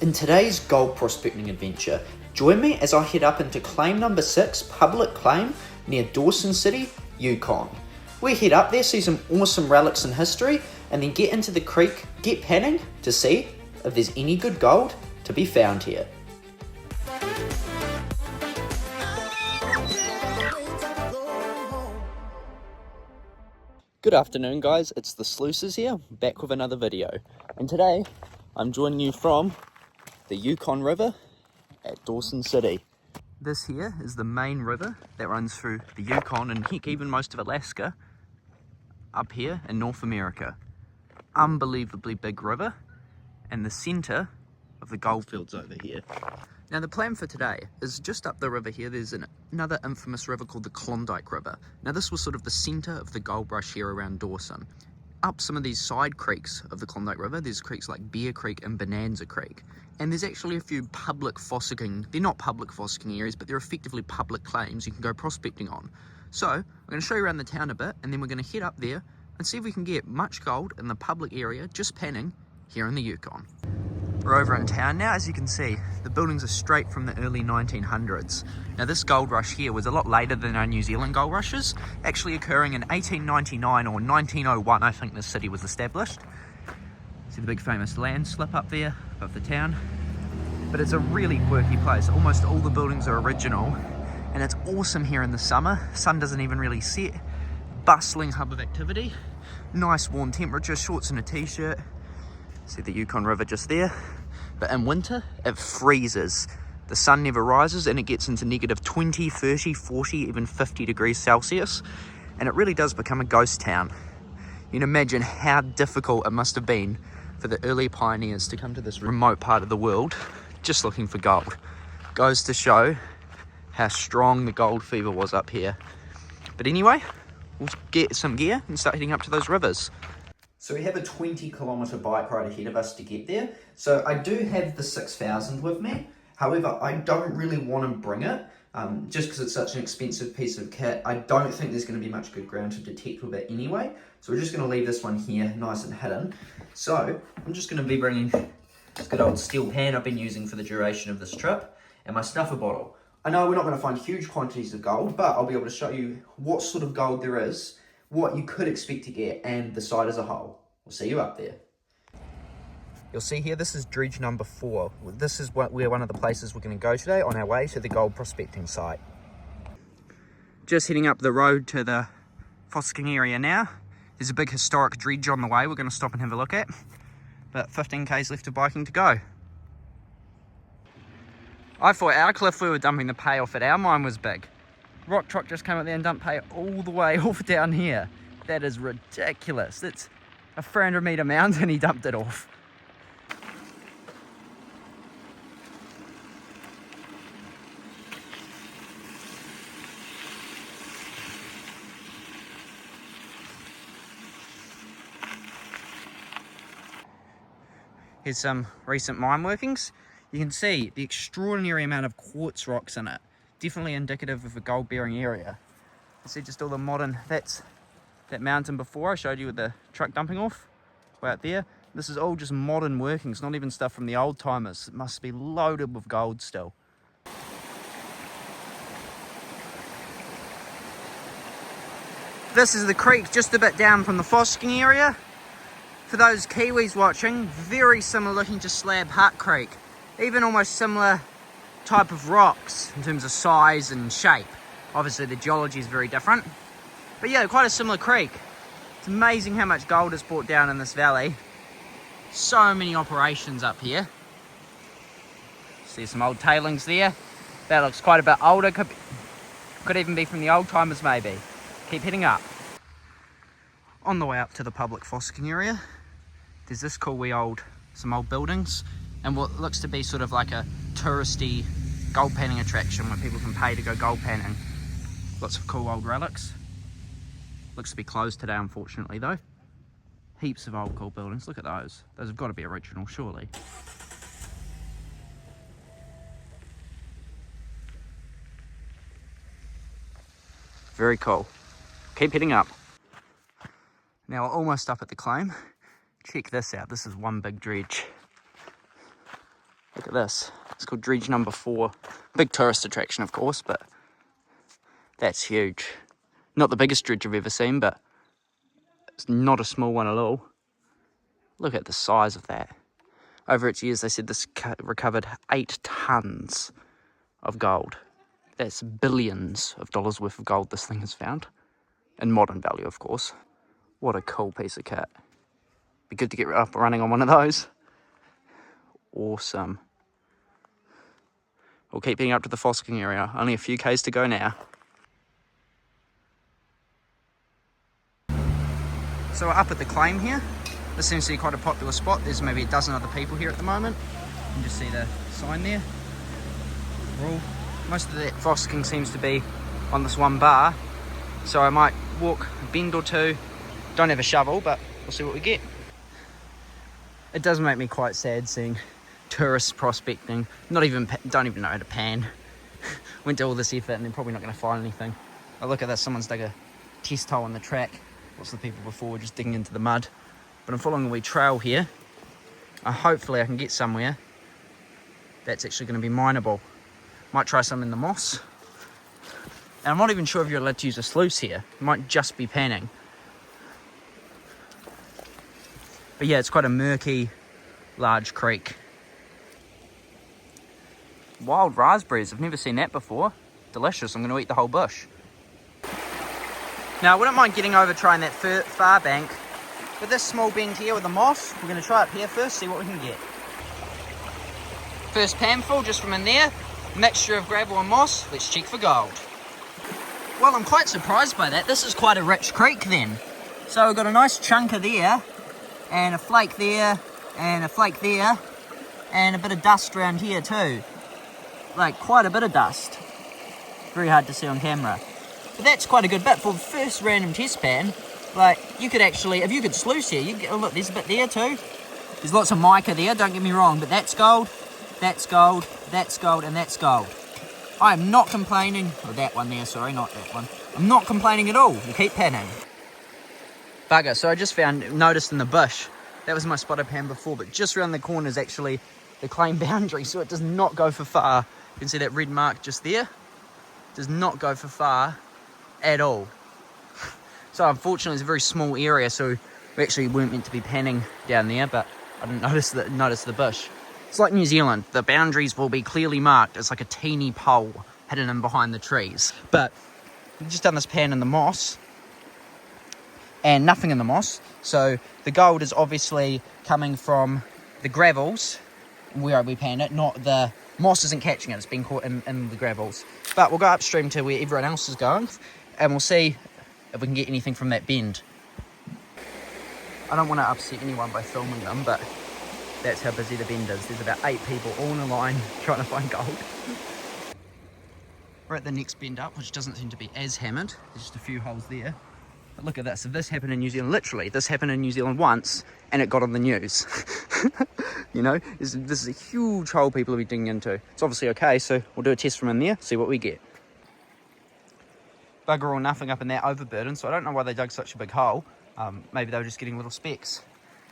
In today's gold prospecting adventure, join me as I head up into claim number 6, public claim, near Dawson City, Yukon. We head up there, see some awesome relics in history, and then get into the creek, get panning to see if there's any good gold to be found here. Good afternoon guys, it's the Sluices here, back with another video. And today, I'm joining you from the Yukon River at Dawson City. This here is the main river that runs through the Yukon and heck, even most of Alaska, up here in North America. Unbelievably big river, and the centre of the goldfields over here. Now the plan for today is just up the river here, there's another infamous river called the Klondike River. Now this was sort of the centre of the gold rush here around Dawson. Up some of these side creeks of the Klondike River, there's creeks like Bear Creek and Bonanza Creek. And there's actually a few public fossicking, they're not public fossicking areas, but they're effectively public claims you can go prospecting on. So I'm going to show you around the town a bit, and then we're going to head up there and see if we can get much gold in the public area, just panning, here in the Yukon. We're over in town now. As you can see, the buildings are straight from the early 1900s. Now this gold rush here was a lot later than our New Zealand gold rushes, actually occurring in 1899 or 1901, I think this city was established. See the big famous landslip up there above the town. But it's a really quirky place. Almost all the buildings are original, and it's awesome here in the summer. Sun doesn't even really set. Bustling hub of activity. Nice warm temperature, shorts and a t-shirt. See the Yukon River just there. But in winter, it freezes. The sun never rises and it gets into negative 20, 30, 40, even 50 degrees Celsius. And it really does become a ghost town. You can imagine how difficult it must have been for the early pioneers to come to this remote part of the world just looking for gold. Goes to show how strong the gold fever was up here. But anyway, we'll get some gear and start heading up to those rivers. So we have a 20-kilometre bike ride ahead of us to get there. So I do have the 6000 with me. However, I don't really want to bring it, just because it's such an expensive piece of kit. I don't think there's going to be much good ground to detect with it anyway. So we're just going to leave this one here nice and hidden. So I'm just going to be bringing this good old steel pan I've been using for the duration of this trip, and my snuffer bottle. I know we're not going to find huge quantities of gold, but I'll be able to show you what sort of gold there is, what you could expect to get, and the site as a whole. We'll see you up there. You'll see here, this is Dredge number 4. This is where one of the places we're going to go today on our way to the gold prospecting site. Just heading up the road to the Fossicking area now. There's a big historic dredge on the way we're going to stop and have a look at. About 15 k's left of biking to go. I thought our cliff we were dumping the pay off at our mine was big. Rock truck just came up there and dumped pay all the way off down here. That is ridiculous. That's a 300 metre mountain he dumped it off. Here's some recent mine workings. You can see the extraordinary amount of quartz rocks in it. Definitely indicative of a gold bearing area. You see just all the modern, that's that mountain before I showed you with the truck dumping off, way out there. This is all just modern workings, not even stuff from the old timers. It must be loaded with gold still. This is the creek just a bit down from the Fossicking area. For those Kiwis watching, very similar looking to Slab Hut Creek. Even almost similar type of rocks in terms of size and shape. Obviously the geology is very different. But yeah, quite a similar creek. It's amazing how much gold is brought down in this valley. So many operations up here. See some old tailings there. That looks quite a bit older. Could even be from the old timers maybe. Keep heading up. On the way up to the public fossicking area, there's this cool some old buildings, and what looks to be sort of like a touristy gold panning attraction where people can pay to go gold panning. Lots of cool old relics. Looks to be closed today, unfortunately, though. Heaps of old cool buildings. Look at those. Those have got to be original, surely. Very cool. Keep heading up. Now we're almost up at the claim. Check this out. This is one big dredge. Look at this. It's called Dredge number 4. Big tourist attraction, of course, but that's huge. Not the biggest dredge I've ever seen, but it's not a small one at all. Look at the size of that. Over its years, they said this recovered 8 tons of gold. That's billions of dollars worth of gold this thing has found. In modern value, of course. What a cool piece of kit. Be good to get up and running on one of those. Awesome. We'll keep heading up to the Fossicking area. Only a few k's to go now. So we're up at the claim here. This seems to be quite a popular spot. There's maybe a dozen other people here at the moment. You can just see the sign there. Most of the Fossicking seems to be on this one bar. So I might walk a bend or two. Don't have a shovel, but we'll see what we get. It does make me quite sad seeing tourists prospecting. Don't even know how to pan. Went to all this effort and they're probably not going to find anything. Oh, look at this. Someone's dug a test hole in the track. Lots of the people before were just digging into the mud. But I'm following a wee trail here. Hopefully I can get somewhere that's actually going to be mineable. Might try some in the moss. And I'm not even sure if you're allowed to use a sluice here. It might just be panning. But yeah, it's quite a murky, large creek. Wild raspberries. I've never seen that before. Delicious. I'm going to eat the whole bush. Now, I wouldn't mind getting over trying that far bank. With this small bend here with the moss, we're going to try it here first, see what we can get. First panful just from in there. Mixture of gravel and moss. Let's check for gold. Well, I'm quite surprised by that. This is quite a rich creek then. So we've got a nice chunker there, and a flake there, and a flake there, and a bit of dust around here too. Like, quite a bit of dust. Very hard to see on camera. But that's quite a good bit for the first random test pan. Like, you could actually, if you could sluice here, you get, oh look, there's a bit there too. There's lots of mica there, don't get me wrong, but that's gold, that's gold, that's gold, and that's gold. I am not complaining, or that one there, sorry, not that one. I'm not complaining at all, we'll keep panning. Bugger, so I just noticed in the bush, that was my spotted pan before, but just around the corner is actually the claim boundary, so it does not go for far. You can see that red mark just there. Does not go for far at all. So unfortunately it's a very small area, so we actually weren't meant to be panning down there, but I didn't notice the bush. It's like New Zealand, the boundaries will be clearly marked. It's like a teeny pole hidden in behind the trees. But we've just done this pan in the moss, and nothing in the moss. So the gold is obviously coming from the gravels where we pan it, not the moss isn't catching it, it's been caught in the gravels. But we'll go upstream to where everyone else is going, and we'll see if we can get anything from that bend. I don't want to upset anyone by filming them, but that's how busy the bend is. There's about 8 people all in a line trying to find gold. We're at the next bend up, which doesn't seem to be as hammered. There's just a few holes there. But look at this. If this happened in New Zealand, literally, this happened in New Zealand once, and it got on the news. You know, this is a huge hole people will be digging into. It's obviously okay, so we'll do a test from in there, see what we get. Bugger all nothing up in that overburden, so I don't know why they dug such a big hole. Maybe they were just getting little specks.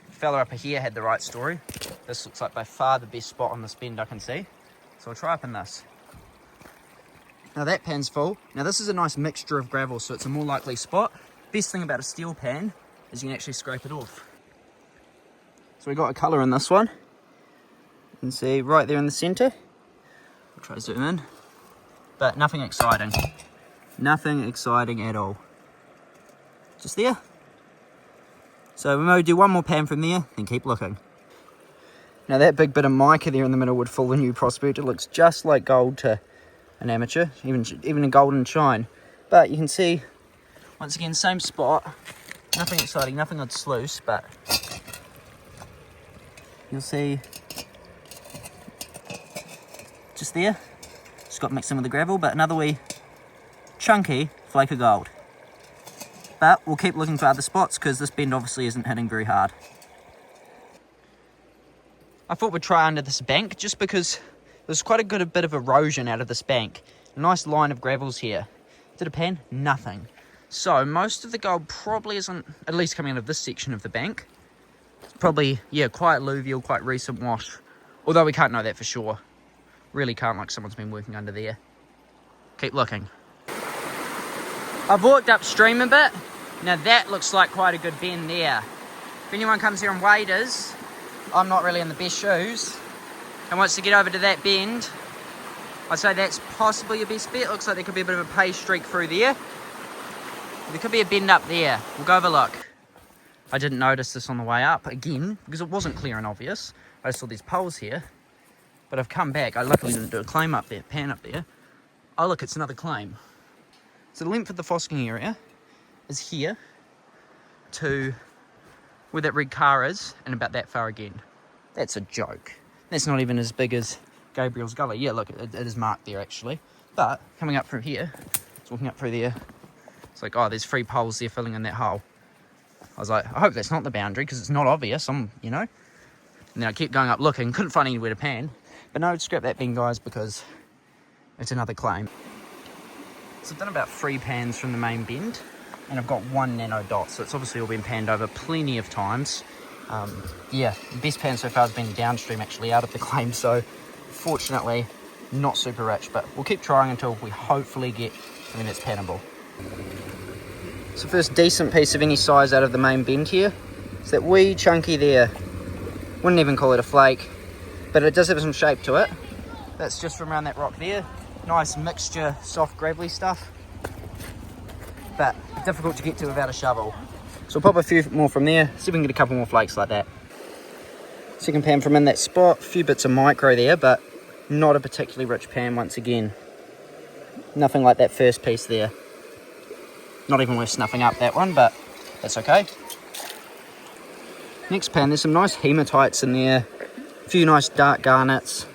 The fella up here had the right story. This looks like by far the best spot on this bend I can see. So I'll try up in this. Now that pan's full. Now this is a nice mixture of gravel, so it's a more likely spot. Best thing about a steel pan is you can actually scrape it off. So we got a colour in this one. You can see right there in the centre. I'll try to zoom in. But nothing exciting. Nothing exciting at all. Just there. So we may do one more pan from there, then keep looking. Now that big bit of mica there in the middle would fool a new prospect. It looks just like gold to an amateur, even a golden shine. But you can see, once again, same spot. Nothing exciting, nothing I'd sluice, but you'll see just there. Just got mixed in with the gravel, but another wee chunky flake of gold. But we'll keep looking for other spots because this bend obviously isn't hitting very hard. I thought we'd try under this bank just because there's quite a bit of erosion out of this bank. A nice line of gravels here. Did a pan? Nothing. So most of the gold probably isn't, at least coming out of this section of the bank. It's probably, yeah, quite alluvial, quite recent wash. Although we can't know that for sure. Really can't, like someone's been working under there. Keep looking. I've walked upstream a bit. Now that looks like quite a good bend there. If anyone comes here in waders, I'm not really in the best shoes, and wants to get over to that bend, I'd say that's possibly your best bet. Looks like there could be a bit of a pay streak through there. There could be a bend up there. We'll go have a look. I didn't notice this on the way up again because it wasn't clear and obvious. I just saw these poles here, but I've come back. I luckily didn't do a claim up there, pan up there. Oh look, it's another claim. So the length of the Fossicking area is here to where that red car is, and about that far again. That's a joke. That's not even as big as Gabriel's Gully. Yeah, look, it is marked there actually. But coming up through here, it's walking up through there. It's like, oh, there's 3 poles there filling in that hole. I was like, I hope that's not the boundary because it's not obvious. You know. And then I kept going up looking, couldn't find anywhere to pan. But no, scrap that bend, guys, because it's another claim. So I've done about 3 pans from the main bend, and I've got 1 nano dot, so it's obviously all been panned over plenty of times. Yeah, the best pan so far has been downstream, actually, out of the claim, so fortunately not super rich, but we'll keep trying until we hopefully get something that's pannable. So first decent piece of any size out of the main bend here is that wee chunky there. Wouldn't even call it a flake, but it does have some shape to it. That's just from around that rock there. Nice mixture, soft gravelly stuff, but difficult to get to without a shovel. So we'll pop a few more from there, see if we can get a couple more flakes like that. Second pan from in that spot, a few bits of micro there, but not a particularly rich pan once again. Nothing like that first piece there. Not even worth snuffing up that one, but that's okay. Next pan, there's some nice hematites in there, a few nice dark garnets,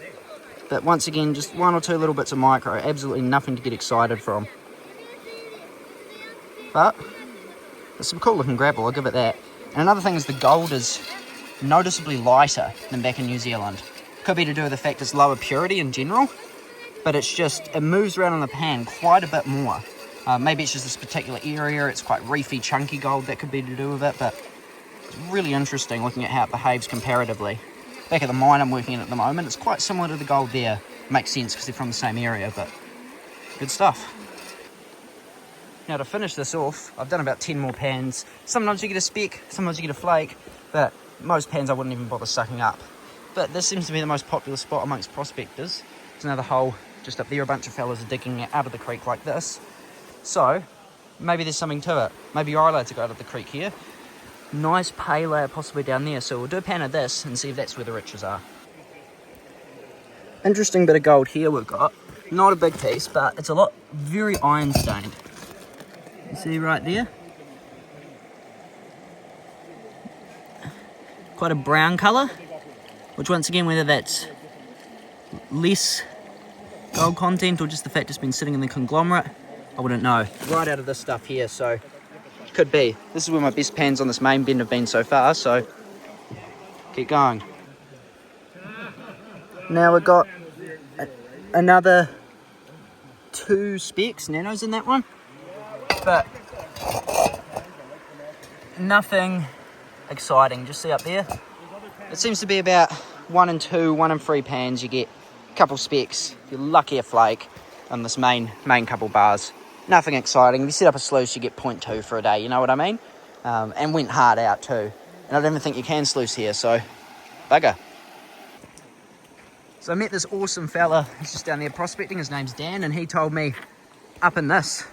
but once again, just 1 or 2 little bits of micro, absolutely nothing to get excited from. But there's some cool looking gravel, I'll give it that. And another thing is the gold is noticeably lighter than back in New Zealand. Could be to do with the fact it's lower purity in general, but it's just, it moves around in the pan quite a bit more. Maybe it's just this particular area, it's quite reefy, chunky gold, that could be to do with it, but it's really interesting looking at how it behaves comparatively. Back at the mine I'm working in at the moment, it's quite similar to the gold there. Makes sense because they're from the same area, but good stuff. Now to finish this off, I've done about 10 more pans. Sometimes you get a speck, sometimes you get a flake, but most pans I wouldn't even bother sucking up. But this seems to be the most popular spot amongst prospectors. There's another hole just up there, a bunch of fellas are digging it out of the creek like this. So, maybe there's something to it. Maybe you're allowed to go out of the creek here. Nice pay layer possibly down there, so we'll do a pan of this and see if that's where the riches are. Interesting bit of gold here we've got. Not a big piece, but it's a lot, very iron stained. You see right there? Quite a brown colour, which once again, whether that's less gold content or just the fact it's been sitting in the conglomerate, I wouldn't know. Right out of this stuff here, so could be. This is where my best pans on this main bend have been so far, so keep going. Now we've got another 2 specks, nanos in that one, but nothing exciting. Just see up there, it seems to be about 1 and 2, 1 and 3 pans. You get a couple specks, if you're lucky a flake on this main couple bars. Nothing exciting. If you set up a sluice, you get 0.2 for a day, you know what I mean? And went hard out too. And I don't even think you can sluice here, so bugger. So I met this awesome fella, he's just down there prospecting, his name's Dan, and he told me up in this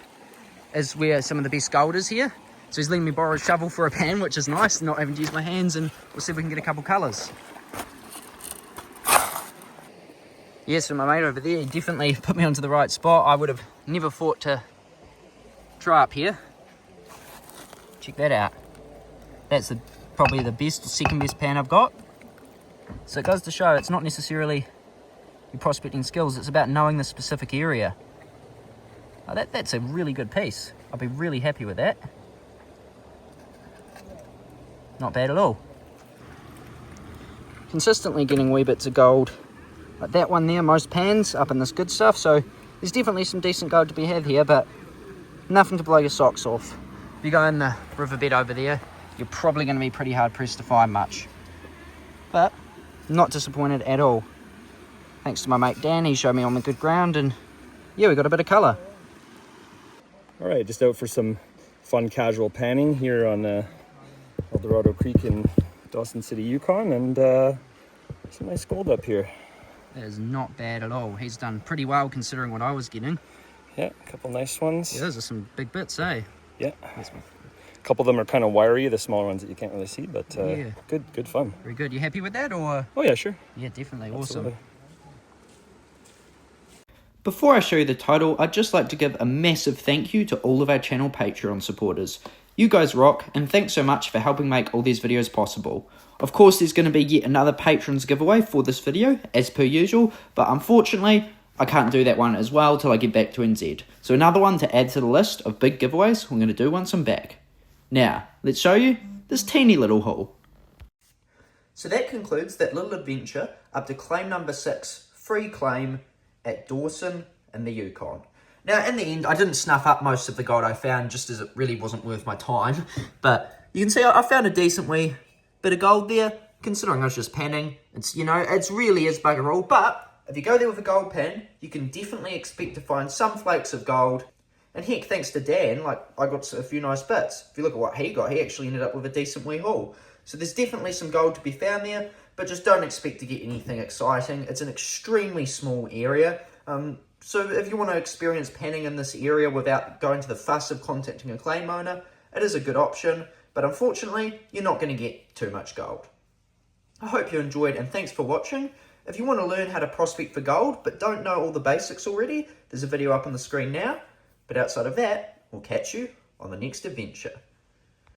is where some of the best gold is here. So he's letting me borrow a shovel for a pan, which is nice, not having to use my hands, and we'll see if we can get a couple colours. Yeah, so my mate over there definitely put me onto the right spot. I would have never thought to try up here. Check that out. That's probably the best, second best pan I've got. So it goes to show it's not necessarily your prospecting skills, it's about knowing the specific area. Oh, that's a really good piece. I'll be really happy with that. Not bad at all. Consistently getting wee bits of gold. Like that one there, most pans up in this good stuff, so there's definitely some decent gold to be had here, but nothing to blow your socks off. If you go in the riverbed over there, you're probably going to be pretty hard pressed to find much. But not disappointed at all. Thanks to my mate Dan, he showed me on the good ground, and yeah, we got a bit of colour. All right, just out for some fun casual panning here on El Dorado Creek in Dawson City, Yukon, and some nice gold up here. That is not bad at all. He's done pretty well considering what I was getting. Yeah, a couple nice ones. Yeah, those are some big bits, eh? Yeah. A couple of them are kind of wiry, the smaller ones that you can't really see, but yeah. Good fun. Very good. You happy with that, or? Oh yeah, sure. Yeah, definitely. Absolutely. Awesome. Before I show you the total, I'd just like to give a massive thank you to all of our channel Patreon supporters. You guys rock, and thanks so much for helping make all these videos possible. Of course, there's going to be yet another patrons giveaway for this video, as per usual, but unfortunately, I can't do that one as well till I get back to NZ. So another one to add to the list of big giveaways I'm going to do once I'm back. Now, let's show you this teeny little haul. So that concludes that little adventure up to claim number 6, free claim at Dawson in the Yukon. Now, in the end, I didn't snuff up most of the gold I found just as it really wasn't worth my time. But you can see I found a decent wee bit of gold there, considering I was just panning. It's, you know, it's really is bugger all. But if you go there with a gold pan, you can definitely expect to find some flakes of gold. And heck, thanks to Dan, like, I got a few nice bits. If you look at what he got, he actually ended up with a decent wee haul. So there's definitely some gold to be found there, but just don't expect to get anything exciting. It's an extremely small area. So if you want to experience panning in this area without going to the fuss of contacting a claim owner, it is a good option, but unfortunately, you're not going to get too much gold. I hope you enjoyed, and thanks for watching. If you want to learn how to prospect for gold, but don't know all the basics already, there's a video up on the screen now. But outside of that, we'll catch you on the next adventure.